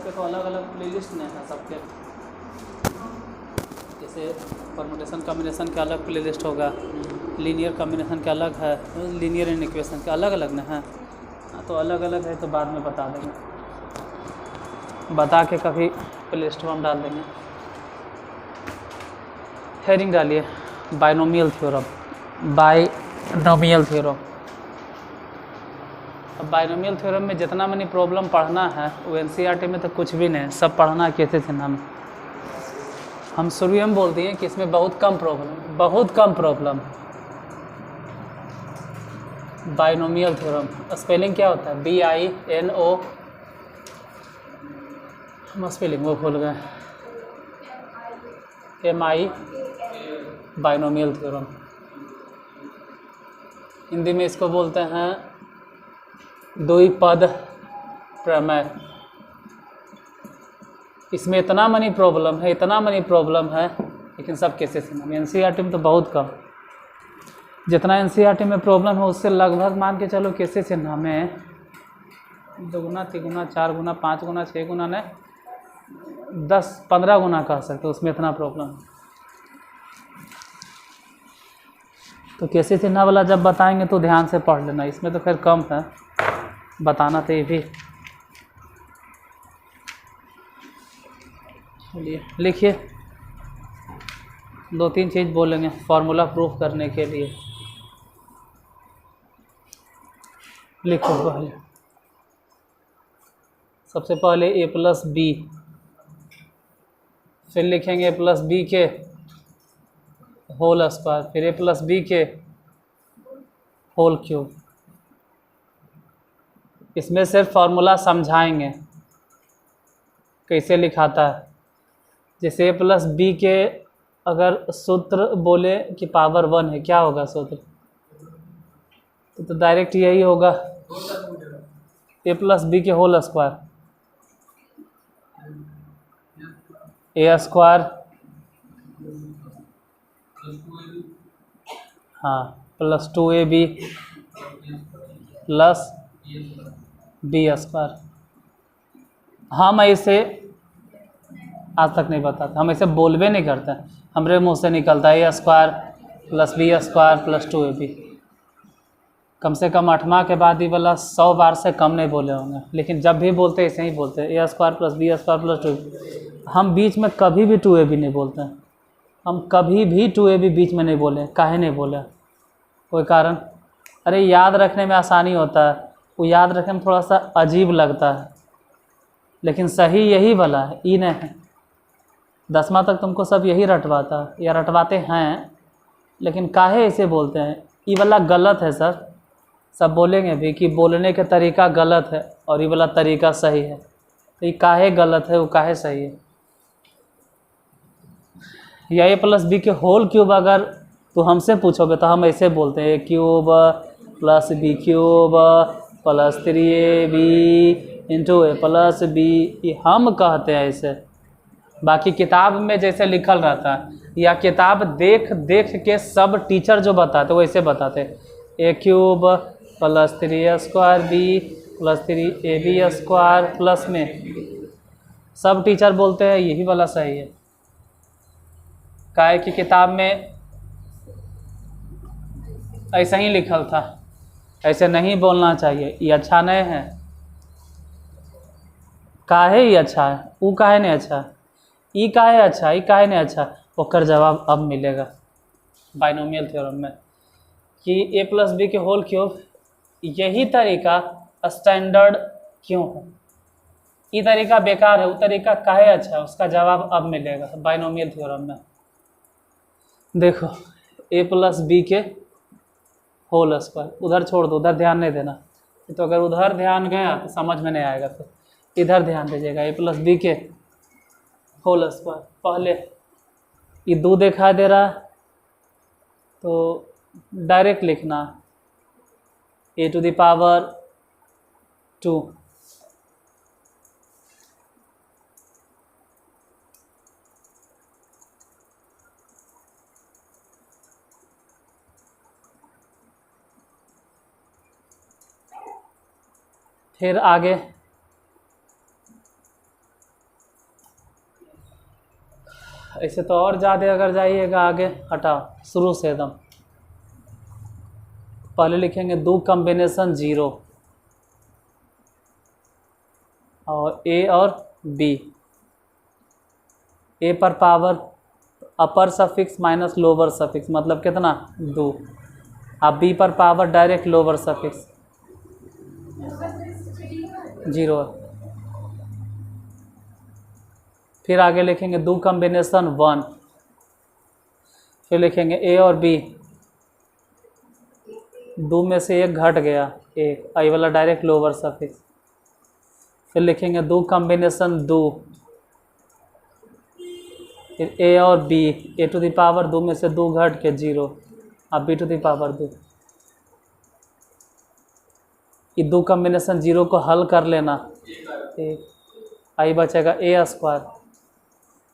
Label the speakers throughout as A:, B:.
A: के तो अलग अलग प्लेलिस्ट नहीं है सबके। जैसे परमुटेशन कॉम्बिनेशन का अलग प्लेलिस्ट होगा, लीनियर कॉम्बिनेशन का अलग है, लीनियर इन इक्वेशन का अलग अलग ना है। तो अलग अलग है तो बाद में बता देंगे, बता के कभी प्लेलिस्ट में हम डाल देंगे। हेडिंग डालिए बाइनोमियल थ्योरम, बाइनोमियल थ्योरम। अब बाइनोमियल थ्योरम में जितना मनी प्रॉब्लम पढ़ना है वो एनसीईआरटी में तो कुछ भी नहीं, सब पढ़ना कैसे थे नाम। हम शुरू में बोलते हैं कि इसमें बहुत कम प्रॉब्लम। बाइनोमियल थ्योरम स्पेलिंग क्या होता है? BINO, हम स्पेलिंग वो भूल गए, MI, बाइनोमियल थ्योरम। हिंदी में इसको बोलते हैं द्विपद प्रमेय। इसमें इतना मनी प्रॉब्लम है, लेकिन सब कैसे से एनसीईआरटी में तो बहुत कम। जितना एनसीईआरटी में प्रॉब्लम है उससे लगभग मान के चलो कैसे से हमें 2 गुना 3 गुना 4 गुना 5 गुना 6 गुना ने 10-15 गुना कह सकते, उसमें इतना प्रॉब्लम। तो कैसे चिन्ह वाला जब बताएंगे तो ध्यान से पढ़ लेना, इसमें तो खैर कम है, बताना तो ये भी। चलिए लिखिए, 2-3 चीज़ बोलेंगे फार्मूला प्रूफ करने के लिए। लिखो पहले, सबसे पहले a+b, फिर लिखेंगे a+b के होल स्क्वायर, फिर a+b के होल क्यूब। इसमें सिर्फ फार्मूला समझाएंगे कैसे लिखाता है। जैसे a+b के अगर सूत्र बोले कि पावर 1 है, क्या होगा सूत्र? तो डायरेक्ट यही होगा a+b के होल स्क्वायर, a स्क्वायर, हाँ, +2ab प्लस b स्क्वायर। हम ऐसे आज तक नहीं बताते, हम ऐसे बोलबे नहीं करते, हमारे मुंह से निकलता है a square plus b square plus 2ab। कम से कम 8वां के बाद ही वाला 100 बार से कम नहीं बोले होंगे, लेकिन जब भी बोलते ऐसे ही बोलते हैं, a square plus b square plus 2। हम बीच में कभी भी 2ab नहीं बोलते हैं, हम कभी भी 2ab बीच में नहीं बोले। काहे नहीं बोले? कोई कारण? अरे याद रखने में आसानी होता है, वो याद रखने में थोड़ा सा अजीब लगता है, लेकिन सही यही वाला है, ई नहीं है। 10वां तक तुमको सब यही रटवाता है या रटवाते हैं, लेकिन काहे ऐसे बोलते हैं? ई वाला गलत है सर, सब बोलेंगे भी कि बोलने का तरीका गलत है और ये वाला तरीका सही है। तो ये काहे गलत है, वो काहे सही है? या a+b के होल क्यूब अगर तो हमसे पूछोगे तो हम ऐसे बोलते हैं a³ plus b³ plus 3ab into a+b, ये हम कहते हैं ऐसे। बाकी किताब में जैसे लिखल रहता है या किताब देख देख के सब टीचर जो बताते वो ऐसे बताते, a³ plus 3a² plus 3ab² plus में सब टीचर बोलते हैं यही वाला सही है। काहे कि किताब में ऐसा ही लिखल था, ऐसे नहीं बोलना चाहिए, ये अच्छा नहीं है। काहे ये अच्छा है, वो काहे नहीं अच्छा है, ई काहे अच्छा, ई काहे नहीं अच्छा, ओकर जवाब अब मिलेगा बाइनोमियल थ्योरम में कि a+b के होल क्यूब यही तरीका स्टैंडर्ड क्यों है, ये तरीका बेकार है, वो तरीका काहे अच्छा है, उसका जवाब अब मिलेगा बाइनोमियल थ्योरम में। देखो a+b के होल स्क्वायर, उधर छोड़ दो, उधर ध्यान नहीं देना, तो अगर उधर ध्यान गया तो समझ में नहीं आएगा, फिर इधर ध्यान दीजिएगा। a+b के होल स्क्वायर, पहले ये 2 दिखाई दे रहा है तो डायरेक्ट लिखना a⁴ फिर आगे ऐसे तो और ज़्यादा अगर जाइएगा आगे, हटाओ शुरू से एकदम। पहले लिखेंगे दो कॉम्बिनेशन 0 और ए और बी। ए पर power upper suffix minus lower suffix मतलब कितना 2। अब बी पर पावर डायरेक्ट लोअर सफिक्स 0। फिर आगे लिखेंगे दो कॉम्बिनेशन 1। फिर लिखेंगे ए और बी, दो में से एक घट गया, एक आई वाला डायरेक्ट लोअर सफिक्स। फिर लिखेंगे दो कॉम्बिनेशन 2। फिर ए और b, a to the power 2 में से 2 घट के 0, अब बी टू द पावर 2। ये दो कॉम्बिनेशन 0 को हल कर लेना, एक आई बचेगा ए स्क्वायर।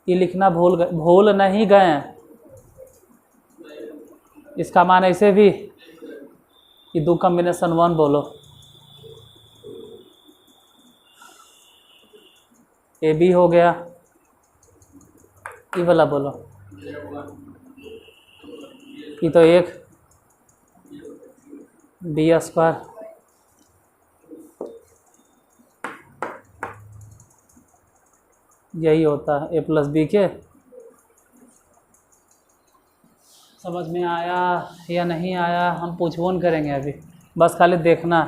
A: ये लिखना भूल नहीं गए, इसका मान ऐसे भी, ये दो कॉम्बिनेशन 1 बोलो, ए बी हो गया, ये वाला बोलो, ये तो एक बी स्क्वायर, यही होता है ए प्लस बी के। समझ में आया या नहीं आया हम पूछबोन करेंगे अभी, बस खाली देखना।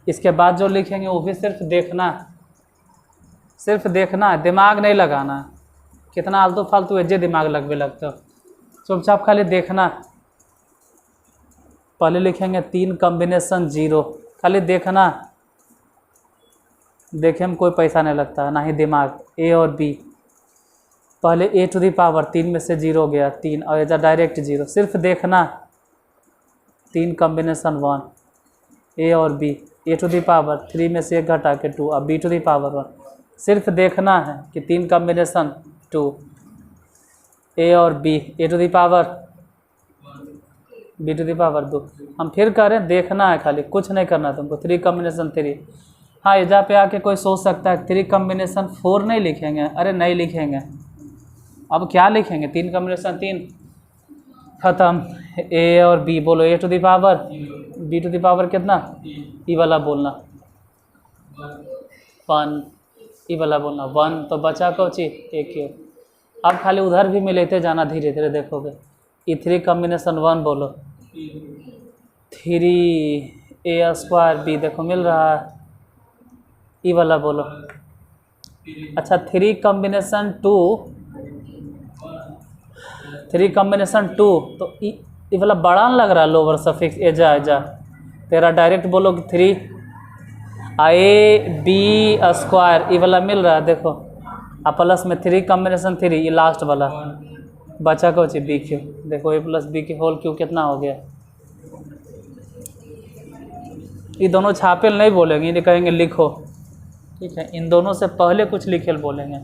A: इसके बाद जो लिखेंगे वो भी सिर्फ देखना, सिर्फ देखना है, दिमाग नहीं लगाना। कितना आलतू फालतू एजे दिमाग लगवे लगता, चुपचाप खाली देखना। पहले लिखेंगे 3 कॉम्बिनेशन 0, खाली देखना, देखे में कोई पैसा नहीं लगता ना ही दिमाग। ए और बी, पहले ए टू दी पावर 3 में से 0 गया 3 और एजा डायरेक्ट 0, सिर्फ देखना। 3 कॉम्बिनेशन 1 ए और b, a to the power 3 में से 1 घटा के 2, अब बी टू दी पावर 1, सिर्फ देखना है कि 3 कॉम्बिनेशन 2 ए और b, a to the power B to the power 2। हम फिर करें, देखना है खाली, कुछ नहीं करना तुमको। 3 कॉम्बिनेशन 3, हाँ एजा पे आके कोई सोच सकता है 3 कॉम्बिनेशन 4 नहीं लिखेंगे, अरे नहीं लिखेंगे। अब क्या लिखेंगे, 3 कॉम्बिनेशन 3 ख़त्म। ए और बी बोलो, A to the power B to the power कितना, ई वाला बोलना 1, ई वाला बोलना 1, तो बचा कोची एक ही। अब खाली उधर भी मिलेते जाना, धीरे धीरे देखोगे। ई 3 कॉम्बिनेशन 1 बोलो, 3 ए स्क्वायर बी देखो मिल रहा है, ई वाला बोलो। अच्छा 3 कॉम्बिनेशन 2, 3 कॉम्बिनेशन 2 तो ये वाला बड़ा लग रहा है लोअर सफिक्स, एजा एजा तेरा डायरेक्ट बोलो 3 ए बी स्क्वायर, ये वाला मिल रहा है देखो, अब प्लस में 3 कॉम्बिनेशन 3, ये लास्ट वाला बचा को चाहिए बी क्यू, देखो ए प्लस बी के होल क्यू कितना हो गया। ये दोनों छापेल नहीं बोलेंगे, इन्हें कहेंगे लिखो, ठीक है। इन दोनों से पहले कुछ लिखेल बोलेंगे,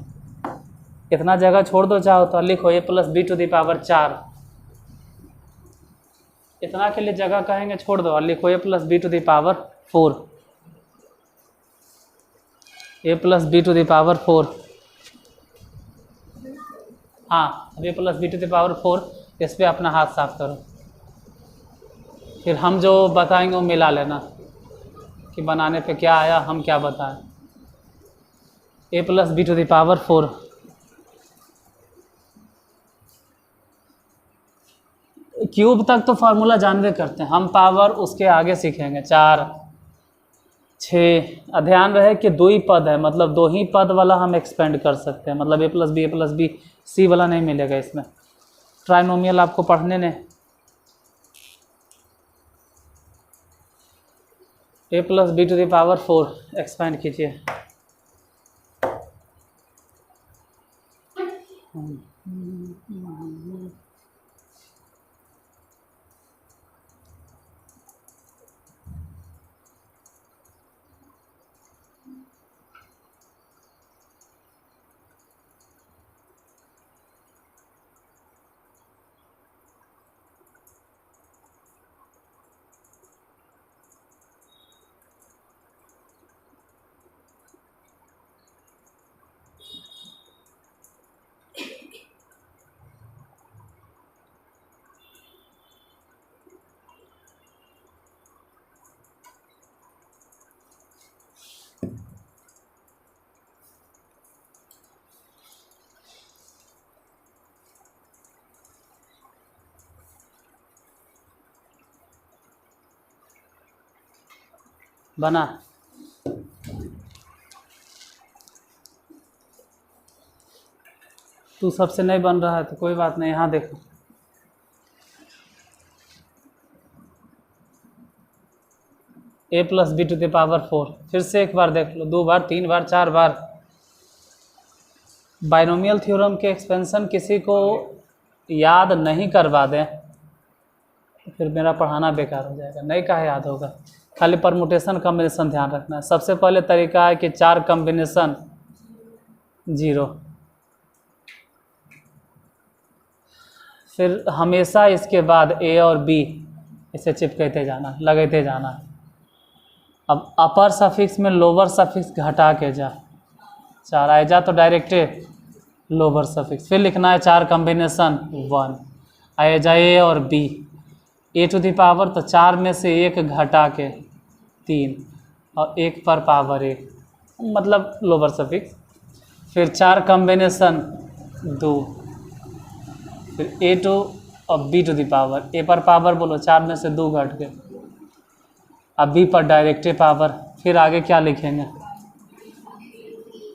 A: इतना जगह छोड़ दो चाहो तो लिखो A plus B to the power 4, इतना के लिए जगह कहेंगे छोड़ दो, लिखो A plus B to the power 4, A plus B to the power 4। हाँ अब A plus B to the power 4, इस पर अपना हाथ साफ करो, फिर हम जो बताएंगे वो मिला लेना कि बनाने पे क्या आया, हम क्या बताएं। A plus B to the power 4, cube तक तो फार्मूला जानवे करते हैं हम, पावर उसके आगे सीखेंगे 4 6। ध्यान रहे कि 2 ही पद है, मतलब 2 ही पद वाला हम एक्सपेंड कर सकते हैं, मतलब ए प्लस बी सी वाला नहीं मिलेगा इसमें। ट्राइनोमियल आपको पढ़ने ने, A plus B to the power 4 expand कीजिए। बना। तू सबसे नहीं बन रहा है तो कोई बात नहीं, यहाँ देखो a plus B to the power 4। फिर से एक बार देख लो, 2 बार 3 बार 4 बार। बाइनोमियल थ्योरम के एक्सपेंशन किसी को याद नहीं करवा दें तो फिर मेरा पढ़ाना बेकार हो जाएगा। नहीं कहा याद होगा, खाली परमुटेशन कम्बिनेशन ध्यान रखना है। सबसे पहले तरीका है कि 4 कम्बिनेशन 0, फिर हमेशा इसके बाद a और b इसे चिपकते जाना, लगते जाना। अब अपर सफिक्स में लोअर सफिक्स घटा के जा, 4 आए जा तो डायरेक्टे लोअर सफिक्स, फिर लिखना है 4 कम्बिनेशन 1, आए जा a और b, a to the power तो 4 में से 1 घटा के 3 और 1 पर पावर 1, मतलब लोअर सफिक्स। फिर 4 कम्बिनेशन 2, फिर a टू और b to the power, a पर पावर बोलो 4 में से 2 घट के, अब b पर डायरेक्टे पावर। फिर आगे क्या लिखेंगे,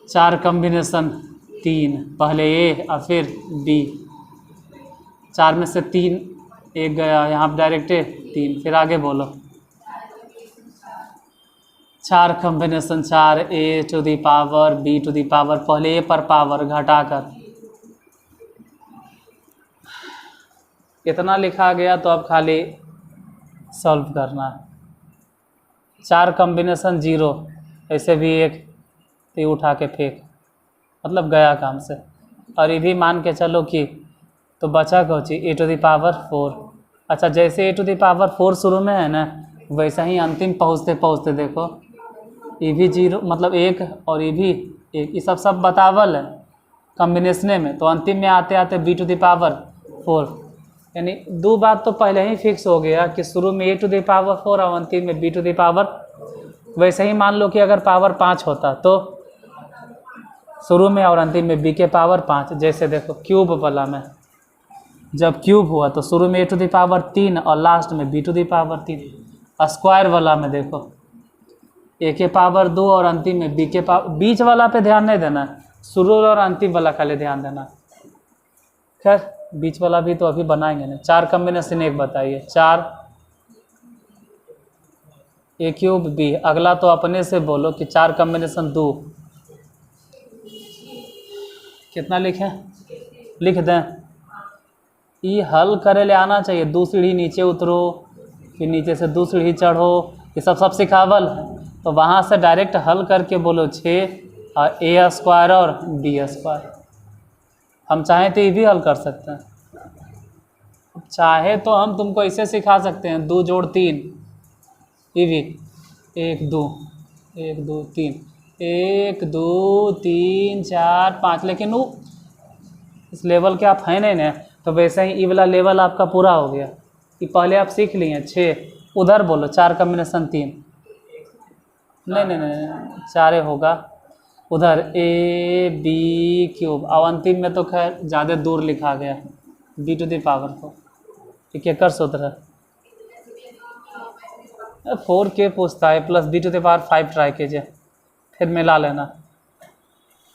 A: 4 कम्बिनेशन 3, पहले a और फिर b, 4 में से 3 1 गया, यहाँ पर डायरेक्टे 3। फिर आगे बोलो 4 combination 4, a to the power b to the power, पहले a पर पावर घटाकर इतना लिखा गया, तो अब खाली सॉल्व करना है। 4 कम्बिनेशन 0, ऐसे भी 1 तो उठा के फेंक, मतलब गया काम से। और ये भी मान के चलो कि तो बचा कोची a टू द पावर 4। अच्छा, जैसे a टू द पावर 4 शुरू में है ना, वैसा ही अंतिम पहुँचते पहुँचते देखो ये भी 0, मतलब 1 और ये भी 1, ये सब बतावल है कम्बिनेशने में। तो अंतिम में आते आते b टू द पावर 4, यानी 2 बात तो पहले ही फिक्स हो गया कि शुरू में a टू द पावर 4 और अंतिम में b टू द पावर। वैसे ही मान लो कि अगर पावर 5 होता तो शुरू में और अंतिम में b के पावर 5। जैसे देखो क्यूब वाला में, जब क्यूब हुआ तो शुरू में a टू द पावर 3 और लास्ट में b to the power 3। Square वाला में देखो a के पावर 2 और अंतिम में b के पावर, बीच वाला पे ध्यान नहीं देना, शुरू और अंतिम वाला खाली ध्यान देना। खैर बीच वाला भी तो अभी बनाएंगे ना। 4 कम्बिनेशन 1 बताइए, 4 a क्यूब b। अगला तो अपने से बोलो कि 4 कम्बिनेशन 2 कितना लिखें, लिख दें। ये हल करे ले आना चाहिए, 2 सीढ़ी नीचे उतरो, फिर नीचे से 2 सीढ़ी चढ़ो, ये सब सिखावल। तो वहाँ से डायरेक्ट हल करके बोलो 6 और a स्क्वायर और b स्क्वायर। हम चाहें तो ये भी हल कर सकते हैं, चाहे तो हम तुमको ऐसे सिखा सकते हैं 2 जोड़ 3, ये भी 1 2 1 2 3 1 2 3 4 5, लेकिन वो इस लेवल के आप हैं नहीं ना, तो वैसे ही ये वाला लेवल आपका पूरा हो गया। ये पहले आप सीख लिए 6, उधर बोलो 4 कम्बिनेशन 3, नहीं 4 होगा उधर a b क्यूब, और अंतिम में तो खैर ज़्यादा दूर लिखा गया b टू द पावर 4। ठीक है, कर सूत्र 4 के पूछता है plus b to the power 5 try कीजिए, फिर मिला लेना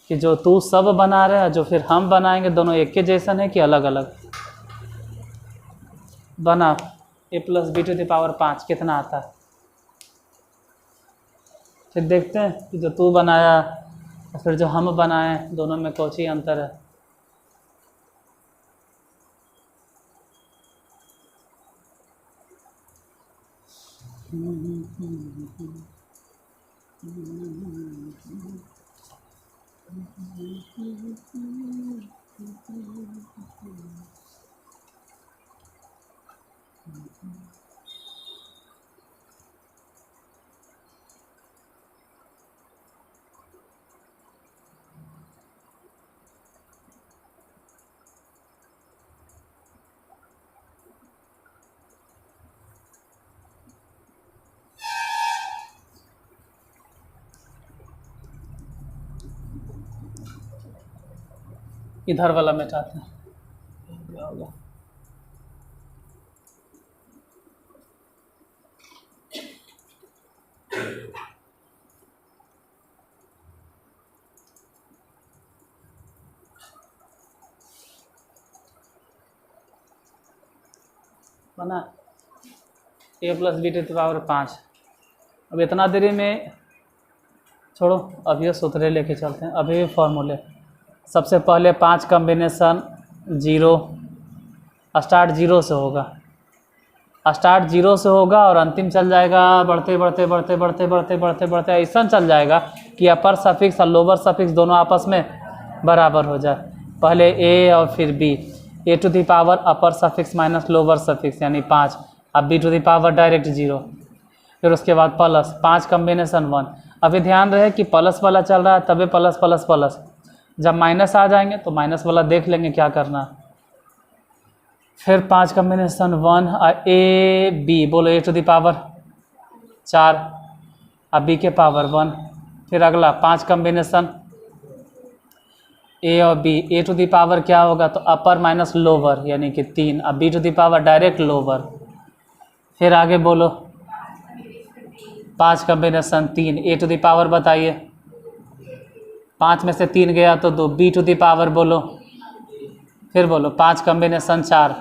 A: कि जो तू सब बना रहे हैं जो फिर हम बनाएंगे दोनों एक के जैसन है कि अलग अलग। बना a plus b to the power 5 कितना आता है, फिर देखते हैं कि जो तू बनाया और फिर जो हम बनाए दोनों में कुछ ही अंतर है। इधर वाला मिटाते हैं, क्या होगा। है ना, A plus B to the power 5। अब इतना देरी में छोड़ो, अब ये सूत्र लेके चलते हैं, अभी फॉर्मूले। सबसे पहले 5 कॉम्बिनेशन 0, स्टार्ट 0 से होगा, स्टार्ट 0 से होगा और अंतिम चल जाएगा बढ़ते बढ़ते बढ़ते बढ़ते बढ़ते बढ़ते बढ़ते ऐसा चल जाएगा कि अपर सफिक्स और लोअर सफिक्स दोनों आपस में बराबर हो जाए। पहले ए और फिर b, a to the power upper suffix minus lower suffix यानी 5, अब b to the power direct 0, फिर उसके बाद प्लस 5 कॉम्बिनेशन 1। अभी ध्यान रहे कि प्लस वाला चल रहा है तभी प्लस प्लस प्लस, जब माइनस आ जाएंगे तो माइनस वाला देख लेंगे क्या करना। फिर 5 कॉम्बिनेशन 1 ए बी, बोलो ए टू द पावर 4 अब बी के पावर 1। फिर अगला 5 कॉम्बिनेशन ए और b, a to the power क्या होगा तो अपर माइनस लोअर यानी कि 3, अब b to the power direct lower. फिर आगे बोलो 5 combination 3 a to the power बताइए, 5 में से 3 गया तो 2, बी टू द पावर बोलो। फिर बोलो 5 combination 4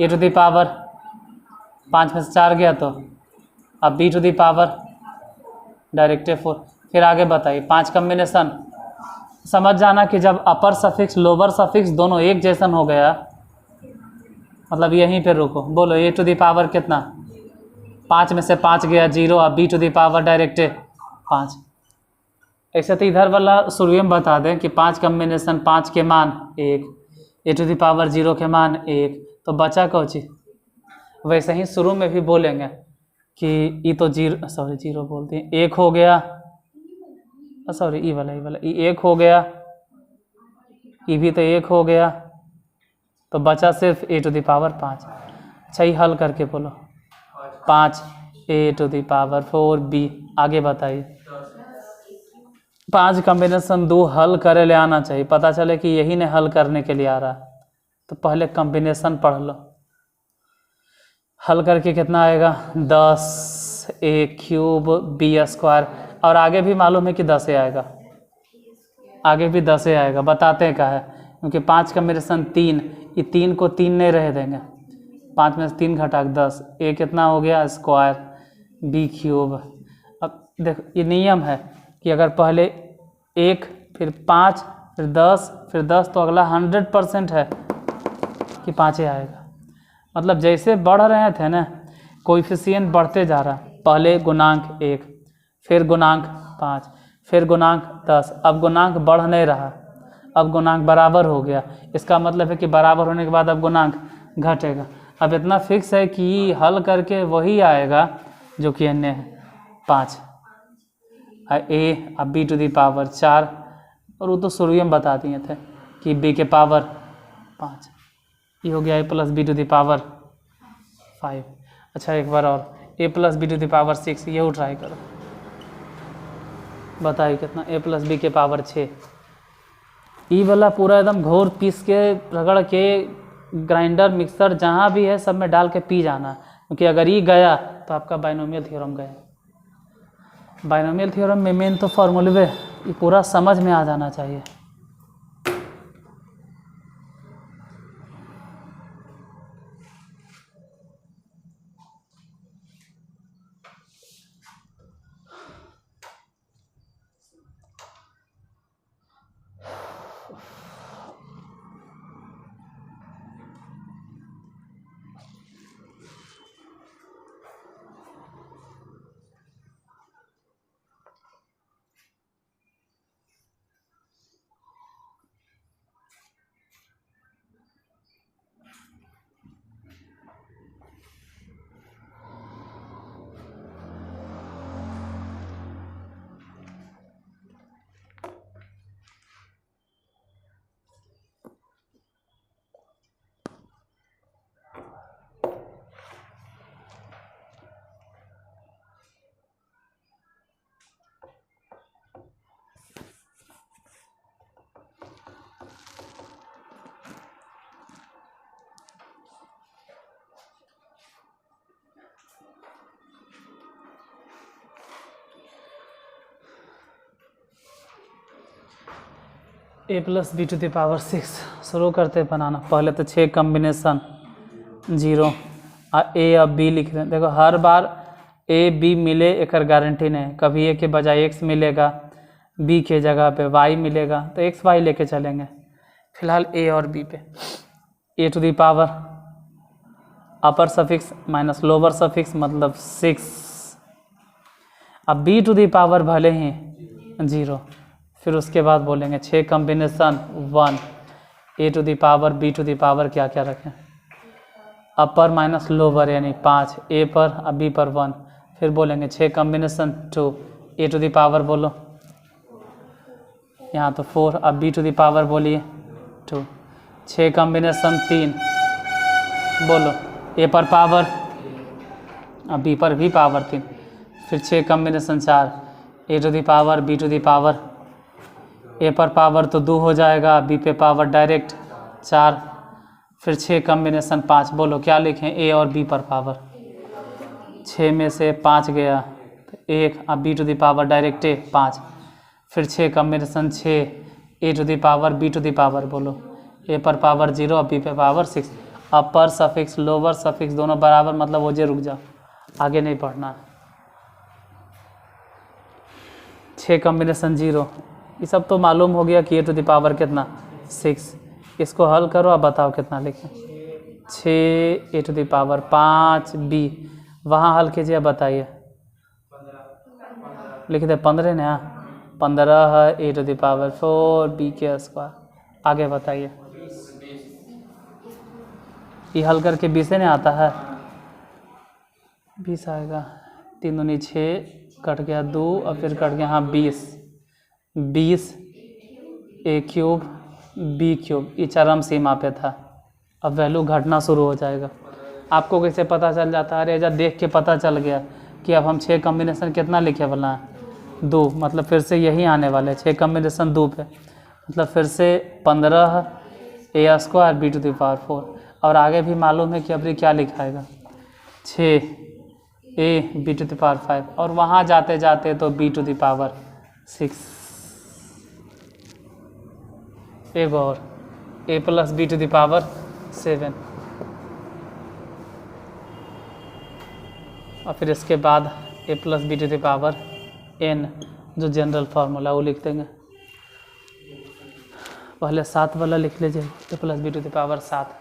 A: A to the power, 5 में से 4 गया तो अब b to the power direct 4। फिर आगे बताइए 5 कॉम्बिनेशन, समझ जाना कि जब अपर सफिक्स लोअर सफिक्स दोनों एक जैसन हो गया मतलब यहीं पे रुको। बोलो ए टू द पावर कितना, 5 में से 5 गया 0, अब b to the power direct 5। ऐसे तो इधर वाला शुरू में बता दें कि 5 कॉम्बिनेशन 5 के मान 1, ए टू द पावर 0 के मान 1, तो बचा कौची। वैसे ही शुरू में भी बोलेंगे कि ई तो 0 बोलते हैं 1 हो गया, सॉरी ई वाला ई 1 हो गया, ई भी तो 1 हो गया, तो बचा सिर्फ ए टू द पावर 5। अच्छा ही हल करके बोलो 5 a to the power 4 B. आगे बताइए 5 कॉम्बिनेशन 2 हल करे ले आना चाहिए, पता चले कि यही ने हल करने के लिए आ रहा है। तो पहले कॉम्बिनेशन पढ़ लो, हल करके कितना आएगा 10 ए क्यूब बी स्क्वायर, और आगे भी मालूम है कि 10 आएगा, आगे भी 10 आएगा, बताते हैं क्या है। क्योंकि 5 कॉम्बिनेशन 3, ये 3 को 3 नहीं रह देंगे, 5 में से 3 घटा 10, ए कितना हो गया स्क्वायर बी क्यूब। अब देखो ये नियम है कि अगर पहले 1 फिर 5 फिर 10 तो अगला 100% है कि 5 आएगा। मतलब जैसे बढ़ रहे थे ना कोएफिशिएंट बढ़ते जा रहा, पहले गुणांक 1 फिर गुणांक 5 फिर गुणांक 10, अब गुणांक बढ़ नहीं रहा, अब गुणांक बराबर हो गया। इसका मतलब है कि बराबर होने के बाद अब गुणांक घटेगा। अब इतना फिक्स है कि हल करके वही आएगा जो कि अन्य है 5 ए, अब बी टू दी पावर 4, और वो तो शुरू में बता दिए थे कि बी के पावर 5, ये हो गया A plus B to the power 5। अच्छा एक बार और A plus B to the power 6, ये ट्राई करो, बताइए कितना ए प्लस बी के पावर 6। ई वाला पूरा एकदम घोर पीस के रगड़ के ग्राइंडर मिक्सर जहाँ भी है सब में डाल के पी जाना, क्योंकि अगर ई गया तो आपका बाइनोमियल थ्योरम गया। बाइनोमियल थ्योरम में मेन तो फॉर्मूले ये पूरा समझ में आ जाना चाहिए। A plus B to the power 6 शुरू करते बनाना। पहले तो 6 कॉम्बिनेशन 0 ए अब बी लिख रहे हैं। देखो हर बार ए बी मिले एक गारंटी नहीं, कभी ए के बजाय एक्स मिलेगा, बी के जगह पे वाई मिलेगा, तो एक्स वाई लेके चलेंगे। फिलहाल ए और बी पे A to the power upper suffix minus lower suffix मतलब 6, अब बी टू दी पावर भले ही 0, फिर उसके बाद बोलेंगे 6 combination 1, a to the power B to the power क्या क्या रखें, अपर माइनस लोअर यानी 5 ए पर अब बी पर 1, फिर बोलेंगे 6 combination 2, a to the power बोलो यहाँ तो 4, अब बी टू दी पावर बोलिए 2, 6 कॉम्बिनेशन 3 बोलो, ए पर पावर अब बी पर भी पावर 3, फिर 6 combination 4, A to the power B to the power, A पर पावर तो 2 हो जाएगा, बी पे पावर डायरेक्ट 4, फिर 6 कॉम्बिनेशन 5 बोलो क्या लिखें, ए और बी पर पावर, 6 में से 5 गया तो 1, अब b to the power direct 5, फिर 6 combination 6, a to the power B to the power बोलो, ए पर पावर 0 अब बी पे power 6, upper suffix lower suffix दोनों बराबर मतलब वो जे रुक जाओ, आगे नहीं पढ़ना है। 6 कॉम्बिनेशन 0, ये सब तो मालूम हो गया कि ए टू द पावर कितना 6, इसको हल करो अब बताओ कितना लिखें, 6 a to the power 5 B, वहाँ हल कीजिए बताइए, लिख दे 15 ना, 15 है ए टू द पावर 4 बी के स्क्वायर, आगे बताइए, ये हल करके 20 नहीं आता है, 20 आएगा, 3 दूनी 6 कट गया 2 और फिर कट गया हाँ 20 ए क्यूब बी क्यूब, ये चरम सीमा पे था, अब वैल्यू घटना शुरू हो जाएगा। आपको कैसे पता चल जाता है, अरे जब देख के पता चल गया कि अब हम 6 कॉम्बिनेशन कितना लिखे वाला है 2, मतलब फिर से यही आने वाले 6 कॉम्बिनेशन 2 पे, मतलब फिर से 15 A square B to the power 4, और आगे भी मालूम है कि अभी क्या लिखाएगा 6 A B to the power 5, और वहाँ जाते जाते तो बी टू द पावर 6, एक और A plus B to the power 7, और फिर इसके बाद A plus B to the power n, जो जनरल फार्मूला वो लिख देंगे, पहले 7 वाला लिख लीजिए, A plus B to the power 7,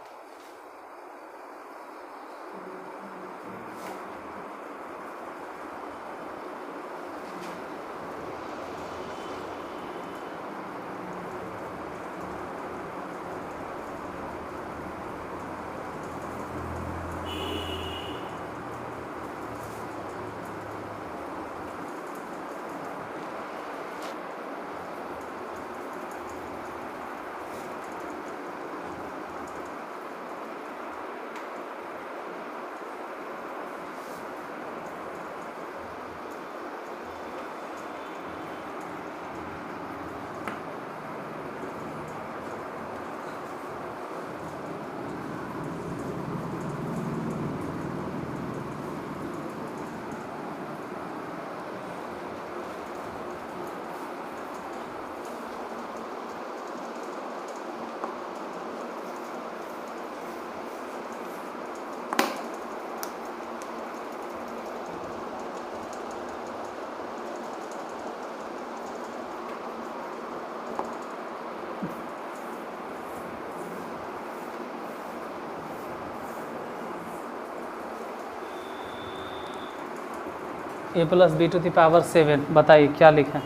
A: A plus B to the power 7, बताइए क्या लिखें,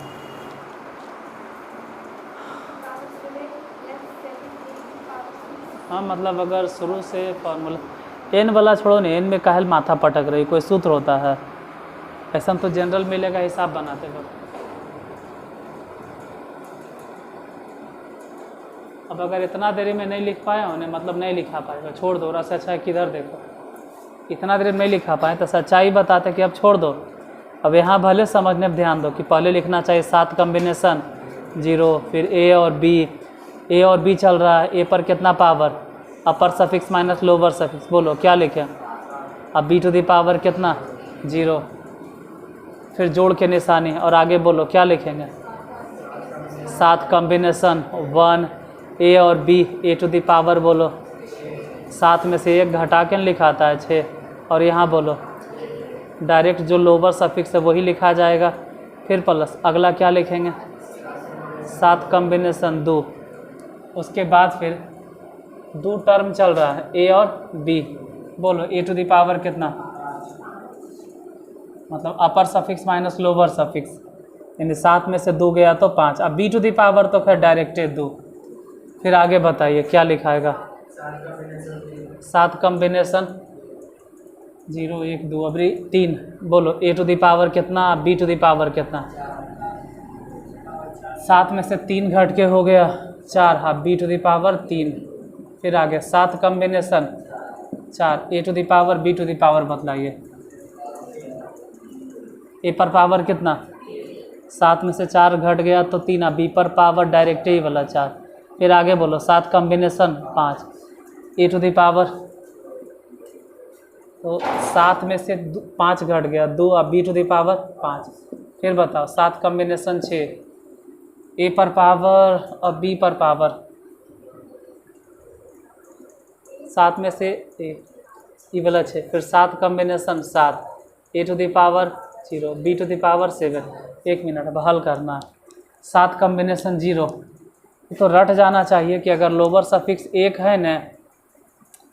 A: हाँ मतलब अगर शुरू से फार्मूला एन वाला छोड़ो नहीं, एन में काहल माथा पटक रही, कोई सूत्र होता है ऐसा तो जनरल मिलेगा, हिसाब बनाते वक्त। अब अगर इतना देरी में नहीं लिख पाए उन्हें मतलब नहीं लिखा पाएगा, छोड़ दो, और अच्छा है किधर देखो, इतना देर में नहीं लिखा पाए तो सच्चाई बताते कि अब छोड़ दो। अब यहाँ भले समझने पर ध्यान दो कि पहले लिखना चाहिए 7 कॉम्बिनेशन 0, फिर ए और बी चल रहा है, ए पर कितना power, upper suffix minus lower suffix, बोलो क्या लिखें, अब बी टू द पावर कितना 0, फिर जोड़ के निशानी, और आगे बोलो क्या लिखेंगे 7 कॉम्बिनेशन 1 ए और b, a to the power बोलो 7 में से 1 घटा के लिखाता है 6, और यहाँ बोलो डायरेक्ट जो लोअर सफिक्स है वही लिखा जाएगा, फिर प्लस अगला क्या लिखेंगे 7 कॉम्बिनेशन 2, उसके बाद फिर 2 टर्म चल रहा है ए और बी, बोलो ए टू द पावर कितना, मतलब अपर सफिक्स माइनस लोअर सफिक्स, यानी 7 में से 2 गया तो 5, अब बी टू द पावर तो खैर डायरेक्टे 2, फिर आगे बताइए क्या लिखाएगा 7 कॉम्बिनेशन 0 1 2 अबरी 3, बोलो ए टू द पावर कितना, बी टू द पावर कितना, 7 में से 3 घट के हो गया 4, हाँ बी टू द पावर 3, फिर आगे 7 combination 4 A to the power B to the power बतलाइए, ए पर पावर कितना, 7 में से 4 घट गया तो 3, बी पर पावर डायरेक्ट ही वाला 4, फिर आगे बोलो 7 combination 5 a to the power, तो 7 में से 5 घट गया 2, अब बी टू द पावर 5, फिर बताओ 7 कॉम्बिनेशन 6 ए पर पावर और बी पर पावर, 7 में से ए वाला 6, फिर 7 combination 7 a to the power 0 b to the power 7, 1 minute अब हल करना है, 7 कॉम्बिनेशन 0, तो रट जाना चाहिए कि अगर लोअर सफिक्स 1 है न,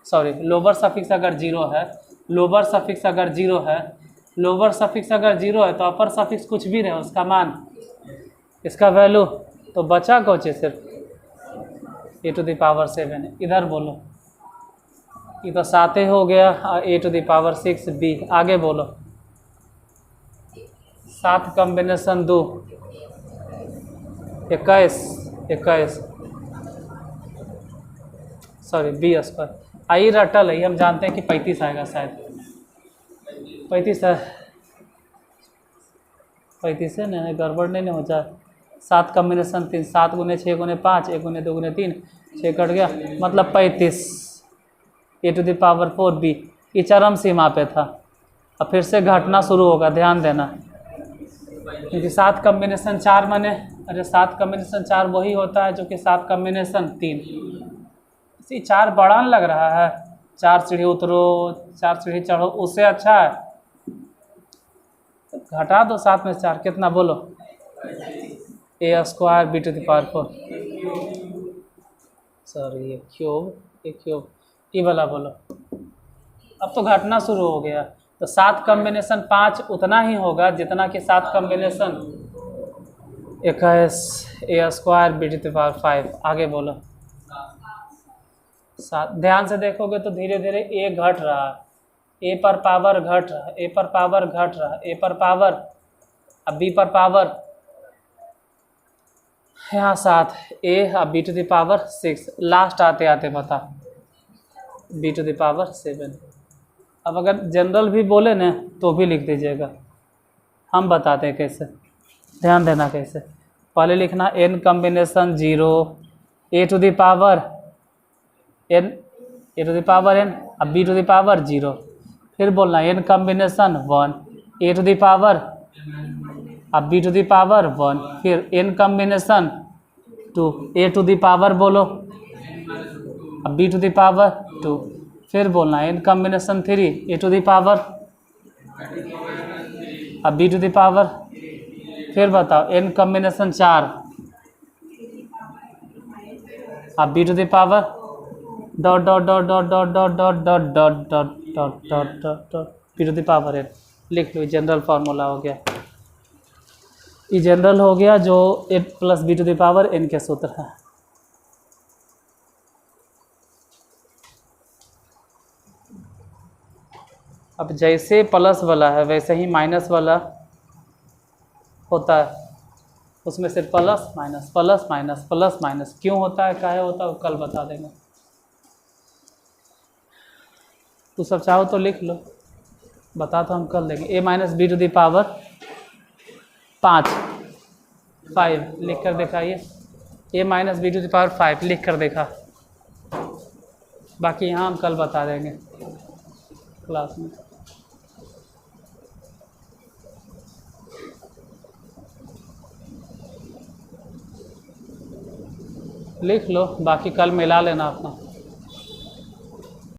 A: सॉरी लोअर सफिक्स अगर 0 है, लोअर सफिक्स अगर 0 है, लोअर सफिक्स अगर 0 है तो अपर सफिक्स कुछ भी रहे उसका मान, इसका वैल्यू, तो बचा कोचे सिर्फ ए टू द पावर 7, इधर बोलो ये तो 7 हो गया, ए टू द पावर 6 बी, आगे बोलो 7 कॉम्बिनेशन 2 21 सॉरी बी स्क्वायर, आई रटल है, हम जानते हैं कि 35 आएगा शायद, 35 है, 35 है ना, गड़बड़ नहीं हो जाए, 7 कॉम्बिनेशन 3 7 गुने 6 गुने 5 1 गुने 2 गुने 3 6 कट गया, मतलब 35 ए टू द पावर 4 बी, ये चरम सीमा पे था, अब फिर से घटना शुरू होगा, ध्यान देना, क्योंकि 7 कॉम्बिनेशन 4 माने, अरे 7 कॉम्बिनेशन 4 वही होता है जो कि 7 कॉम्बिनेशन 3, इसी 4 बड़ा लग रहा है, 4 सीढ़ी उतरो 4 सीढ़ी चढ़ो, उससे अच्छा है घटा दो 7 में 4 कितना बोलो, A square B to the power 4, sorry ये क्यूब ये वाला बोलो, अब तो घटना शुरू हो गया, तो 7 कॉम्बिनेशन 5 उतना ही होगा जितना कि 7 combination 21 a square B to the power 5, आगे बोलो 7, ध्यान से देखोगे तो धीरे धीरे ए घट रहा है, ए पर पावर घट रहा है, ए पर पावर घट रहा है, ए पर पावर, अब बी पर पावर यहाँ 7 ए, अब b to the power 6, last आते आते बता बी टू द पावर 7, अब अगर जनरल भी बोले ना तो भी लिख दीजिएगा, हम बताते हैं कैसे, ध्यान देना कैसे, पहले लिखना n combination 0 a to the power n, a to the power n, अब बी टू द पावर 0, फिर बोलना n combination 1 a to the power, अब बी टू द पावर 1, फिर n combination 2 a to the power बोलो, अब b to the power 2, फिर बोलना n combination 3 a to the power, अब बी टू द पावर, फिर बताओ n कॉम्बिनेशन 4 अब b to the power dot dot dot dot dot dot dot dot dot dot dot dot dot dot b to the power n, लिख लो general formula हो गया, ये general हो गया जो a plus B to the power n के सूत्र है। अब जैसे प्लस वाला है वैसे ही माइनस वाला होता है, उसमें सिर्फ plus minus plus minus plus minus क्यों होता है, काहे होता है, वो कल बता देंगे, तो सब चाहो तो लिख लो, बता तो हम कर देंगे, A minus B to the power 5 लिख कर दिखाइए, A minus B to the power 5 लिख कर देखा, बाकी यहाँ हम कल बता देंगे क्लास में। लिख लो, बाकी कल मिला लेना अपना।